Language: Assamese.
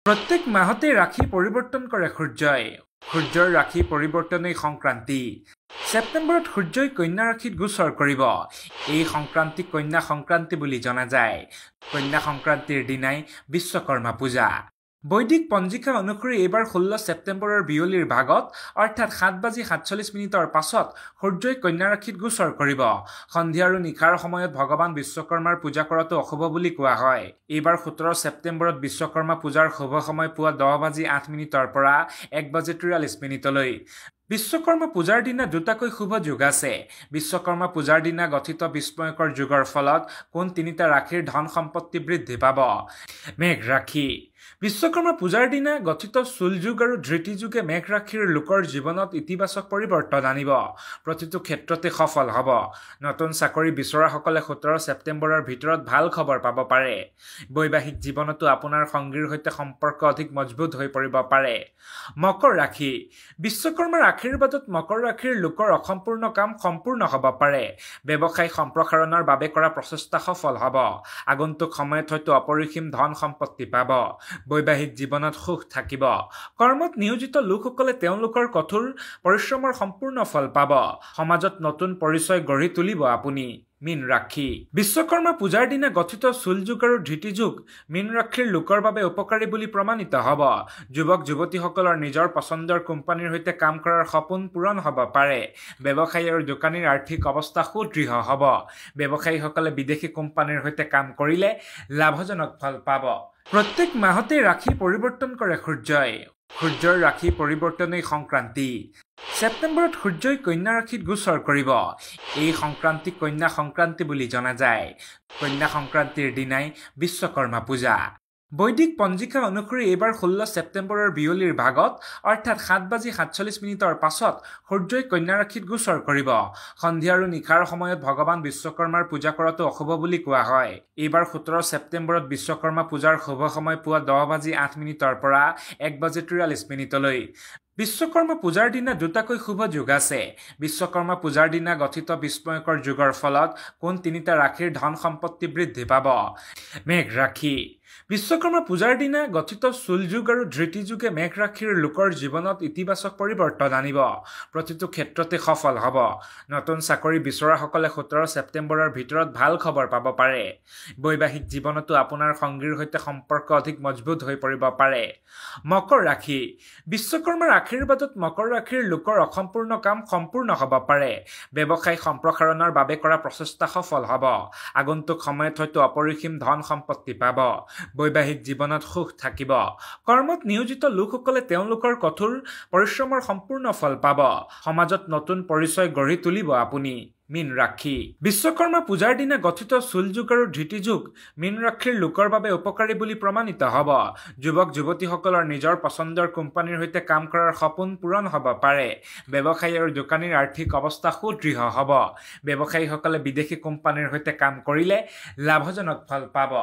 প্ৰত্যেক মাহতে ৰাশি পৰিবৰ্তন কৰে সূৰ্যই। সূৰ্যৰ ৰাশি পৰিৱৰ্তনেই সংক্ৰান্তি। সেপ্টেম্বৰত সূৰ্যই কন্যা ৰাশিত গোচৰ কৰিব। এই সংক্ৰান্তিক কন্যা সংক্ৰান্তি বুলি জনা যায়। কন্যা সংক্ৰান্তিৰ দিনাই বিশ্বকৰ্মা পূজা। বৈদিক পঞ্জিকা অনুসৰি এইবাৰ 16 সেপ্টেম্বৰৰ বিয়লিৰ ভাগত অৰ্থাৎ 7:47 পাছত সূৰ্যই কন্যা ৰাশিত গোচৰ কৰিব। সন্ধিয়া আৰু নিশাৰ সময়ত ভগৱান বিশ্বকৰ্মাৰ পূজা কৰাটো অশুভ বুলি কোৱা হয়। এইবাৰ 17 সেপ্টেম্বৰত বিশ্বকৰ্মা পূজাৰ শুভ সময় পুৱা 10:08 পৰা 1:43 বিশ্বকৰ্মা পূজাৰ দিনা দুটাকৈ শুভ যোগ আছে। বিশ্বকৰ্মা পূজাৰ দিনা গঠিত বিস্ময়কৰ যোগৰ ফলত কোন তিনিটা ৰাশিৰ ধন সম্পত্তি বৃদ্ধি পাব। মেঘ ৰাশি। বিশ্বকৰ্মা পূজাৰ দিনা গঠিত চুল যুগ আৰু ধৃতি যুগে মেঘ ৰাশিৰ লোকৰ জীৱনত ইতিবাচক পৰিৱৰ্তন আনিব। প্ৰতিটো ক্ষেত্ৰতে সফল হ'ব। নতুন চাকৰি বিচৰাসকলে 17 সেপ্টেম্বৰৰ ভিতৰত ভাল খবৰ পাব পাৰে। বৈবাহিক জীৱনতো আপোনাৰ সংগীৰ সৈতে সম্পৰ্ক অধিক মজবুত হৈ পৰিব পাৰে। মকৰ ৰাশি। বিশ্বকৰ্মাৰ আশীৰ্বাদত মকৰ ৰাশিৰ লোকৰ অসম্পূৰ্ণ কাম সম্পূৰ্ণ হ'ব পাৰে। ব্যৱসায় সম্প্ৰসাৰণৰ বাবে কৰা প্ৰচেষ্টা সফল হ'ব। আগন্তুক সময়ত হয়তো অপৰিসীম ধন সম্পত্তি পাব। বৈবাহিক জীৱনত সুখ থাকিব। কৰ্মত নিয়োজিত লোকসকলে তেওঁলোকৰ কঠোৰ পৰিশ্ৰমৰ সম্পূৰ্ণ ফল পাব। সমাজত নতুন পৰিচয় গঢ়ি তুলিব আপুনি। মীন ৰাশি। বিশ্বকৰ্মা পূজাৰ দিনা গঠিত চুল যুগ আৰু ধৃতি যুগ মীন ৰাশিৰ লোকৰ বাবে উপকাৰী বুলি প্ৰমাণিত হ'ব। যুৱক যুৱতীসকলৰ নিজৰ পচন্দৰ কোম্পানীৰ সৈতে কাম কৰাৰ সপোন পূৰণ হ'ব পাৰে। ব্যৱসায়ী আৰু দোকানীৰ আৰ্থিক অৱস্থা সুদৃঢ় হ'ব। ব্যৱসায়ীসকলে বিদেশী কোম্পানীৰ সৈতে কাম কৰিলে লাভজনক ফল পাব। প্ৰত্যেক মাহতে ৰাশি পৰিৱৰ্তন কৰে সূৰ্যই। সূৰ্যৰ ৰাশি পৰিৱৰ্তনেই সংক্ৰান্তি। সেপ্টেম্বৰত সূৰ্যই কন্যা ৰাশিত গোচৰ কৰিব। এই সংক্ৰান্তিক কন্যা সংক্ৰান্তি বুলি জনা যায়। কন্যা সংক্ৰান্তিৰ দিনাই বিশ্বকৰ্মা পূজা। বৈদিক পঞ্জিকা অনুসৰি এইবাৰ 16 সেপ্টেম্বৰৰ বিয়লিৰ ভাগত অৰ্থাৎ 7:47 পাছত সূৰ্যই কন্যা ৰাশিত গোচৰ কৰিব। সন্ধিয়া আৰু নিশাৰ সময়ত ভগৱান বিশ্বকৰ্মাৰ পূজা কৰাটো অশুভ বুলি কোৱা হয়। এইবাৰ 17 সেপ্টেম্বৰত বিশ্বকৰ্মা পূজাৰ শুভ সময় পুৱা 10:08 পৰা 1:43 বিশ্বকৰ্মা পূজাৰ দিনা দুটাকৈ শুভ যোগ আছে। বিশ্বকৰ্মা পূজাৰ দিনা গঠিত বিস্ময়কৰ যোগৰ ফলত কোন তিনিটা ৰাশিৰ ধন সম্পত্তি বৃদ্ধি পাব। মেঘ ৰাশি। বিশ্বকৰ্মা পূজাৰ দিনা গঠিত চুল যুগ আৰু ধৃতি যুগে মেঘ ৰাশিৰ লোকৰ জীৱনত ইতিবাচক পৰিৱৰ্তন আনিব। প্ৰতিটো ক্ষেত্ৰতে সফল হ'ব। নতুন চাকৰি বিচৰাসকলে 17 সেপ্টেম্বৰৰ ভিতৰত ভাল খবৰ পাব পাৰে। বৈবাহিক জীৱনতো আপোনাৰ সংগীৰ সৈতে সম্পৰ্ক অধিক মজবুত হৈ পৰিব পাৰে। মকৰ ৰাশি। বিশ্বকৰ্মাৰ আশীৰ্বাদত মকৰ ৰাশিৰ লোকৰ অসম্পূৰ্ণ কাম সম্পূৰ্ণ হ'ব পাৰে। ব্যৱসায় সম্প্ৰসাৰণৰ বাবে কৰা প্ৰচেষ্টা সফল হ'ব। আগন্তুক সময়ত হয়তো অপৰিসীম ধন সম্পত্তি পাব। বৈবাহিক জীৱনত সুখ থাকিব। কৰ্মত নিয়োজিত লোকসকলে তেওঁলোকৰ কঠোৰ পৰিশ্ৰমৰ সম্পূৰ্ণ ফল পাব। সমাজত নতুন পৰিচয় গঢ়ি তুলিব আপুনি। মীন ৰাশি। বিশ্বকৰ্মা পূজাৰ দিনা গঠিত চুল যুগ আৰু ধৃতি যুগ মীন ৰাশিৰ লোকৰ বাবে উপকাৰী বুলি প্ৰমাণিত হ'ব। যুৱক যুৱতীসকলৰ নিজৰ পচন্দৰ কোম্পানীৰ সৈতে কাম কৰাৰ সপোন পূৰণ হ'ব পাৰে। ব্যৱসায়ী আৰু দোকানীৰ আৰ্থিক অৱস্থা সুদৃঢ় হ'ব। ব্যৱসায়ীসকলে বিদেশী কোম্পানীৰ সৈতে কাম কৰিলে লাভজনক ফল পাব।